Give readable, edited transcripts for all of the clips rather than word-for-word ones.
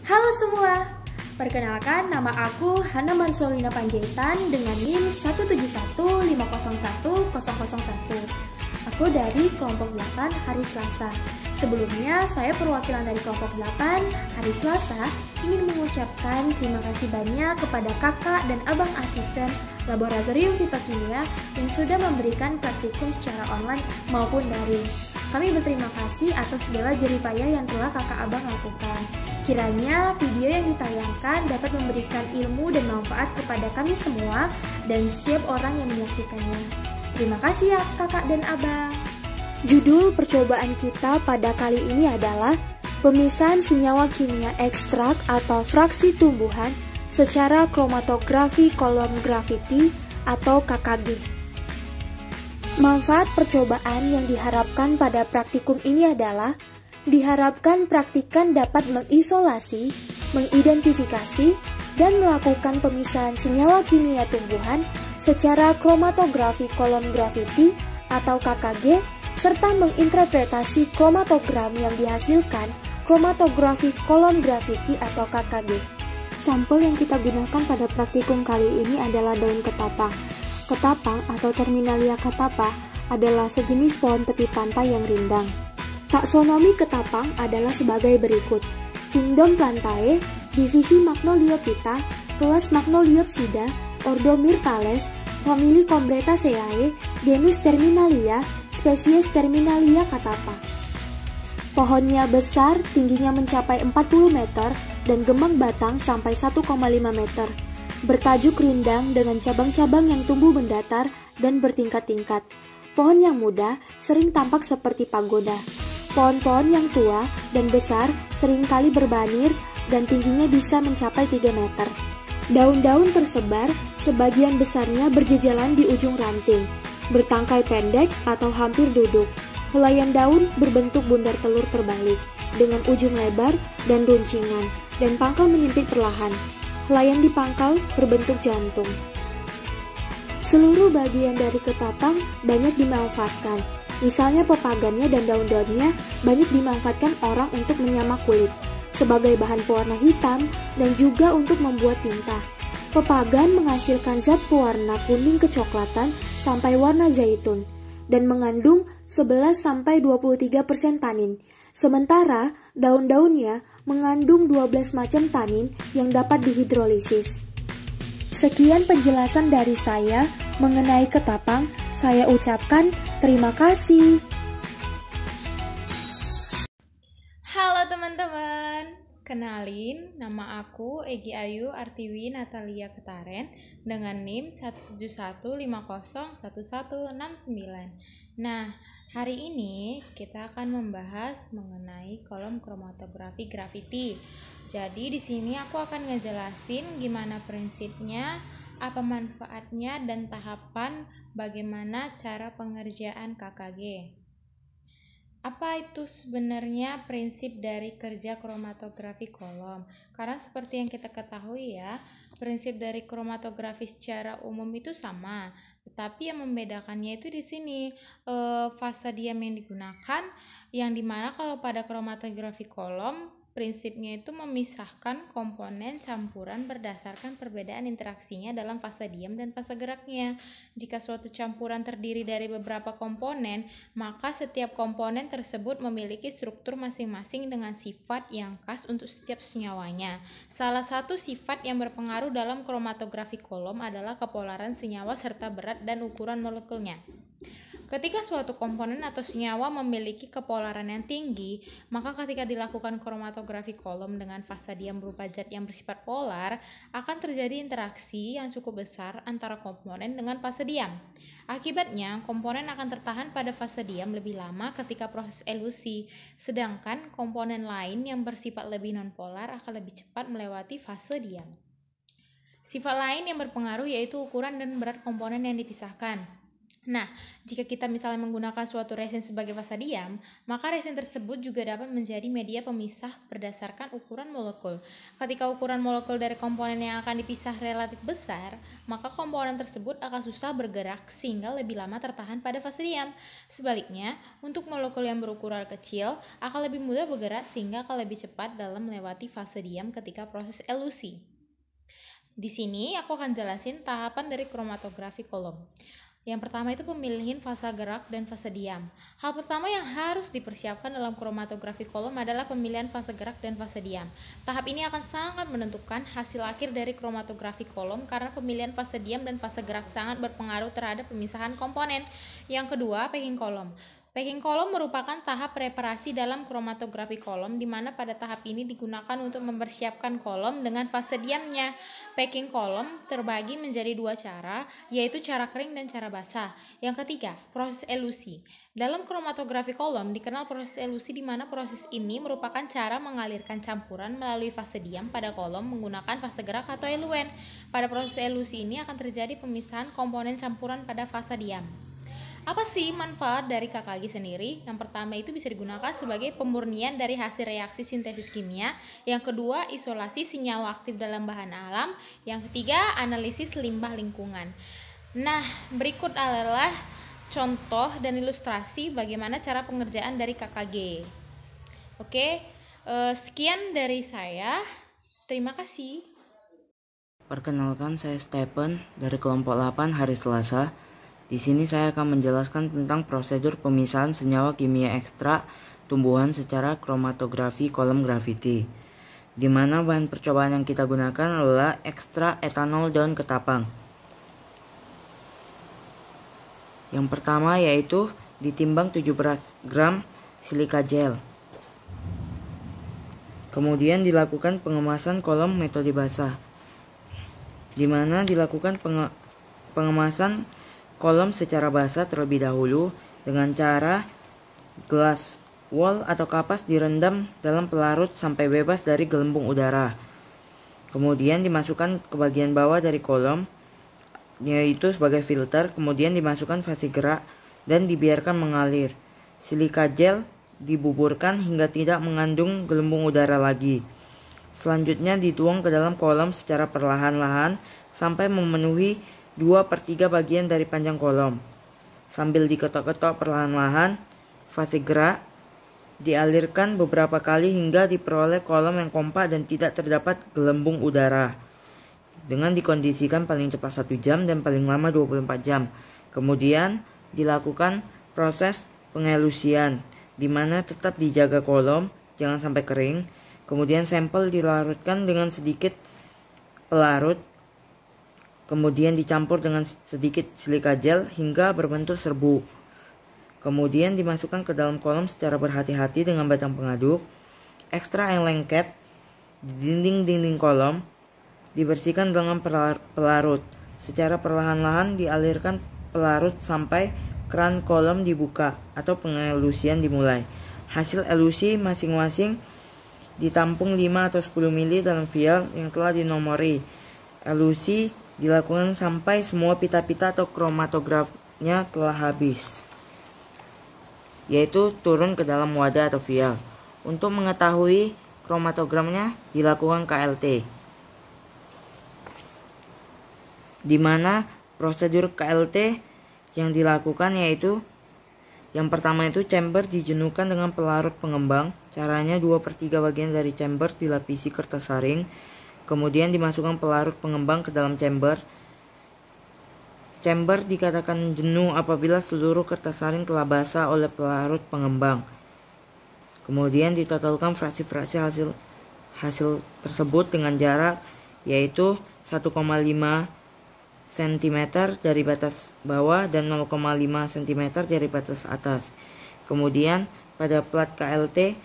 Halo semua, perkenalkan nama aku Hana Marsolina Panjaitan dengan NIM 171501001. Aku dari kelompok 8 hari Selasa. Sebelumnya saya perwakilan dari kelompok 8 hari Selasa ingin mengucapkan terima kasih banyak kepada kakak dan abang asisten Laboratorium Fitokimia yang sudah memberikan praktikum secara online maupun daring. Kami berterima kasih atas segala jeripaya yang telah kakak abang lakukan. Kiranya video yang ditayangkan dapat memberikan ilmu dan manfaat kepada kami semua dan setiap orang yang menyaksikannya. Terima kasih ya kakak dan abang. Judul percobaan kita pada kali ini adalah pemisahan senyawa kimia ekstrak atau fraksi tumbuhan secara kromatografi kolom graviti atau KKG. Manfaat percobaan yang diharapkan pada praktikum ini adalah diharapkan praktikan dapat mengisolasi, mengidentifikasi, dan melakukan pemisahan senyawa kimia tumbuhan secara kromatografi kolom graviti atau KKG serta menginterpretasi kromatogram yang dihasilkan kromatografi kolom graviti atau KKG. Sampel yang kita gunakan pada praktikum kali ini adalah daun ketapang. Ketapang atau Terminalia catapa adalah sejenis pohon tepi pantai yang rindang. Taksonomi ketapang adalah sebagai berikut. Kingdom Plantae, divisi Magnoliophyta, kelas Magnoliopsida, ordo Myrtales, famili Combretaceae, genus Terminalia, spesies Terminalia catapa. Pohonnya besar, tingginya mencapai 40 meter dan gemang batang sampai 1,5 meter. Bertajuk rindang dengan cabang-cabang yang tumbuh mendatar dan bertingkat-tingkat. Pohon yang muda sering tampak seperti pagoda. Pohon-pohon yang tua dan besar seringkali berbanir dan tingginya bisa mencapai 3 meter. Daun-daun tersebar, sebagian besarnya berjejalan di ujung ranting, bertangkai pendek atau hampir duduk. Helaian daun berbentuk bundar telur terbalik, dengan ujung lebar dan runcingan, dan pangkal menyempit perlahan. Helaian di pangkal berbentuk jantung. Seluruh bagian dari ketapang banyak dimanfaatkan. Misalnya pepagannya dan daun-daunnya banyak dimanfaatkan orang untuk menyamak kulit, sebagai bahan pewarna hitam dan juga untuk membuat tinta. Pepagan menghasilkan zat pewarna kuning kecoklatan sampai warna zaitun dan mengandung 11-23% tanin. Sementara daun-daunnya mengandung 12 macam tanin yang dapat dihidrolisis. Sekian penjelasan dari saya mengenai ketapang. Saya ucapkan terima kasih. Halo teman-teman, kenalin nama aku Egi Ayu Artiwi Natalia Ketaren dengan NIM 171501169. Nah, hari ini kita akan membahas mengenai kolom kromatografi graviti. Jadi di sini aku akan ngejelasin gimana prinsipnya, apa manfaatnya dan tahapan bagaimana cara pengerjaan KKG. Apa itu sebenarnya prinsip dari kerja kromatografi kolom? Karena seperti yang kita ketahui ya, prinsip dari kromatografi secara umum itu sama, tetapi yang membedakannya itu di sini fase diam yang digunakan, yang dimana kalau pada kromatografi kolom prinsipnya itu memisahkan komponen campuran berdasarkan perbedaan interaksinya dalam fase diam dan fase geraknya. Jika suatu campuran terdiri dari beberapa komponen, maka setiap komponen tersebut memiliki struktur masing-masing dengan sifat yang khas untuk setiap senyawanya. Salah satu sifat yang berpengaruh dalam kromatografi kolom adalah kepolaran senyawa serta berat dan ukuran molekulnya. Ketika suatu komponen atau senyawa memiliki kepolaran yang tinggi, maka ketika dilakukan kromatografi kolom dengan fase diam berupa zat yang bersifat polar, akan terjadi interaksi yang cukup besar antara komponen dengan fase diam. Akibatnya, komponen akan tertahan pada fase diam lebih lama ketika proses elusi, sedangkan komponen lain yang bersifat lebih nonpolar akan lebih cepat melewati fase diam. Sifat lain yang berpengaruh yaitu ukuran dan berat komponen yang dipisahkan. Nah, jika kita misalnya menggunakan suatu resin sebagai fasa diam, maka resin tersebut juga dapat menjadi media pemisah berdasarkan ukuran molekul. Ketika ukuran molekul dari komponen yang akan dipisah relatif besar, maka komponen tersebut akan susah bergerak sehingga lebih lama tertahan pada fase diam. Sebaliknya, untuk molekul yang berukuran kecil akan lebih mudah bergerak sehingga akan lebih cepat dalam melewati fase diam ketika proses elusi. Di sini aku akan jelasin tahapan dari kromatografi kolom. Yang pertama itu pemilihan fase gerak dan fase diam. Hal pertama yang harus dipersiapkan dalam kromatografi kolom adalah pemilihan fase gerak dan fase diam. Tahap ini akan sangat menentukan hasil akhir dari kromatografi kolom karena pemilihan fase diam dan fase gerak sangat berpengaruh terhadap pemisahan komponen. Yang kedua, packing kolom. Packing kolom merupakan tahap preparasi dalam kromatografi kolom di mana pada tahap ini digunakan untuk mempersiapkan kolom dengan fase diamnya. Packing kolom terbagi menjadi dua cara, yaitu cara kering dan cara basah. Yang ketiga, proses elusi. Dalam kromatografi kolom dikenal proses elusi di mana proses ini merupakan cara mengalirkan campuran melalui fase diam pada kolom menggunakan fase gerak atau eluen. Pada proses elusi ini akan terjadi pemisahan komponen campuran pada fase diam. Apa sih manfaat dari KKG sendiri? Yang pertama itu bisa digunakan sebagai pemurnian dari hasil reaksi sintesis kimia. Yang kedua, isolasi senyawa aktif dalam bahan alam. Yang ketiga, analisis limbah lingkungan. Nah, berikut adalah contoh dan ilustrasi bagaimana cara pengerjaan dari KKG. Oke, sekian dari saya. Terima kasih. Perkenalkan, saya Stephen dari kelompok 8 hari Selasa. Di sini saya akan menjelaskan tentang prosedur pemisahan senyawa kimia ekstrak tumbuhan secara kromatografi kolom graviti, di mana bahan percobaan yang kita gunakan adalah ekstrak etanol daun ketapang. Yang pertama yaitu ditimbang 17 gram silika gel. Kemudian dilakukan pengemasan kolom metode basah, di mana dilakukan pengemasan kolom secara basah terlebih dahulu dengan cara gelas wall atau kapas direndam dalam pelarut sampai bebas dari gelembung udara. Kemudian dimasukkan ke bagian bawah dari kolom, yaitu sebagai filter. Kemudian dimasukkan fase gerak dan dibiarkan mengalir. Silika gel dibuburkan hingga tidak mengandung gelembung udara lagi. Selanjutnya dituang ke dalam kolom secara perlahan-lahan sampai memenuhi 2/3 bagian dari panjang kolom. Sambil diketok-ketok perlahan-lahan, fase gerak dialirkan beberapa kali hingga diperoleh kolom yang kompak dan tidak terdapat gelembung udara, dengan dikondisikan paling cepat 1 jam dan paling lama 24 jam. Kemudian dilakukan proses pengelusian, di mana tetap dijaga kolom jangan sampai kering. Kemudian sampel dilarutkan dengan sedikit pelarut, kemudian dicampur dengan sedikit silika gel hingga berbentuk serbu. Kemudian dimasukkan ke dalam kolom secara berhati-hati dengan batang pengaduk. Ekstrak yang lengket di dinding-dinding kolom dibersihkan dengan pelarut. Secara perlahan-lahan dialirkan pelarut sampai keran kolom dibuka atau pengelusian dimulai. Hasil elusi masing-masing ditampung 5 atau 10 ml dalam vial yang telah dinomori. Elusi dilakukan sampai semua pita-pita atau kromatografnya telah habis, yaitu turun ke dalam wadah atau vial. Untuk mengetahui kromatogramnya dilakukan KLT, di mana prosedur KLT yang dilakukan yaitu yang pertama itu chamber dijenuhkan dengan pelarut pengembang. Caranya 2/3 bagian dari chamber dilapisi kertas saring. Kemudian dimasukkan pelarut pengembang ke dalam chamber. Chamber dikatakan jenuh apabila seluruh kertas saring telah basah oleh pelarut pengembang. Kemudian ditotolkan fraksi-fraksi hasil tersebut dengan jarak yaitu 1,5 cm dari batas bawah dan 0,5 cm dari batas atas. Kemudian pada plat KLT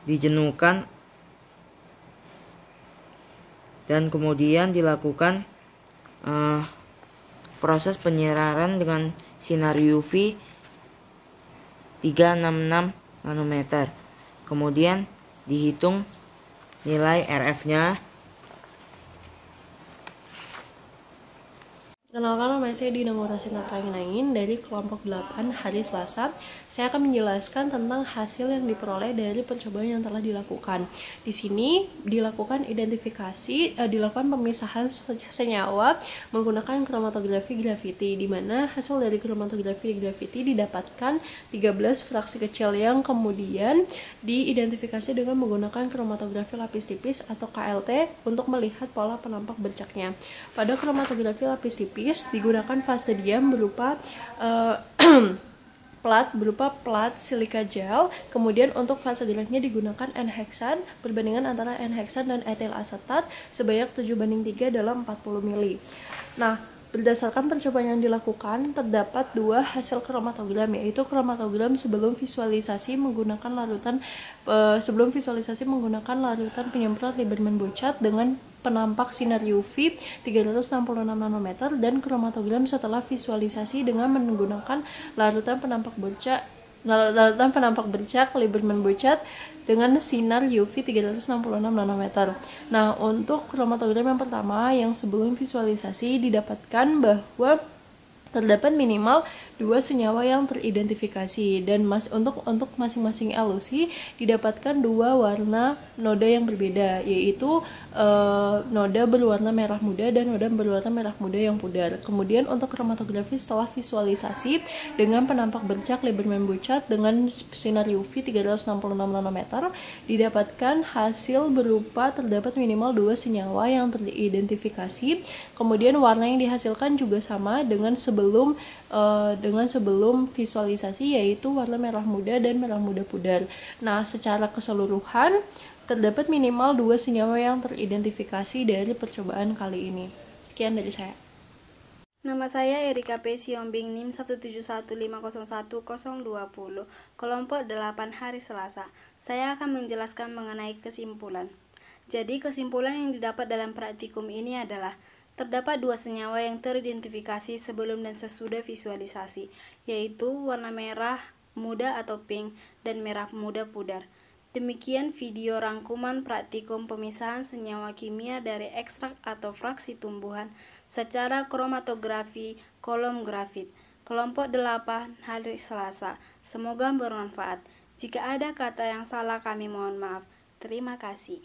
dijenuhkan dan kemudian dilakukan proses penyiraran dengan sinar UV 366 nanometer. Kemudian dihitung nilai RF-nya Kenalkan, nama saya Dina Murasina Pranginain dari kelompok 8 hari Selasa. Saya akan menjelaskan tentang hasil yang diperoleh dari percobaan yang telah dilakukan. Di sini dilakukan dilakukan pemisahan senyawa menggunakan kromatografi grafiti, di mana hasil dari kromatografi grafiti didapatkan 13 fraksi kecil yang kemudian diidentifikasi dengan menggunakan kromatografi lapis tipis atau KLT untuk melihat pola penampak bercaknya. Pada kromatografi lapis tipis digunakan fase diam berupa plat silika gel. Kemudian untuk fase geraknya digunakan N-heksan berbandingan antara N-heksan dan etil asetat sebanyak 7:3 dalam 40 mili. Nah, berdasarkan percobaan yang dilakukan, terdapat 2 hasil kromatogram, yaitu kromatogram sebelum visualisasi menggunakan larutan penyemprot Lieberman-Bochat dengan penampak sinar UV 366 nanometer, dan kromatogram setelah visualisasi dengan menggunakan larutan penampak bercak Lieberman-Bochat dengan sinar UV 366 nanometer. Nah, untuk kromatogram yang pertama yang sebelum visualisasi didapatkan bahwa terdapat minimal 2 senyawa yang teridentifikasi, dan untuk masing-masing elusi didapatkan 2 warna noda yang berbeda, yaitu noda berwarna merah muda dan noda berwarna merah muda yang pudar. Kemudian untuk kromatografi setelah visualisasi dengan penampak bercak Lieberman-Bochat dengan sinar UV 366 nanometer didapatkan hasil berupa terdapat minimal 2 senyawa yang teridentifikasi. Kemudian warna yang dihasilkan juga sama dengan sebelum visualisasi, yaitu warna merah muda dan merah muda pudar. Nah, secara keseluruhan terdapat minimal 2 senyawa yang teridentifikasi dari percobaan kali ini. Sekian dari saya. Nama saya Erika P. Siombing NIM 171501020, kelompok 8 hari Selasa. Saya akan menjelaskan mengenai kesimpulan. Jadi kesimpulan yang didapat dalam praktikum ini adalah terdapat 2 senyawa yang teridentifikasi sebelum dan sesudah visualisasi, yaitu warna merah muda atau pink dan merah muda pudar. Demikian video rangkuman praktikum pemisahan senyawa kimia dari ekstrak atau fraksi tumbuhan secara kromatografi kolom grafit. Kelompok 8 hari Selasa. Semoga bermanfaat. Jika ada kata yang salah kami mohon maaf. Terima kasih.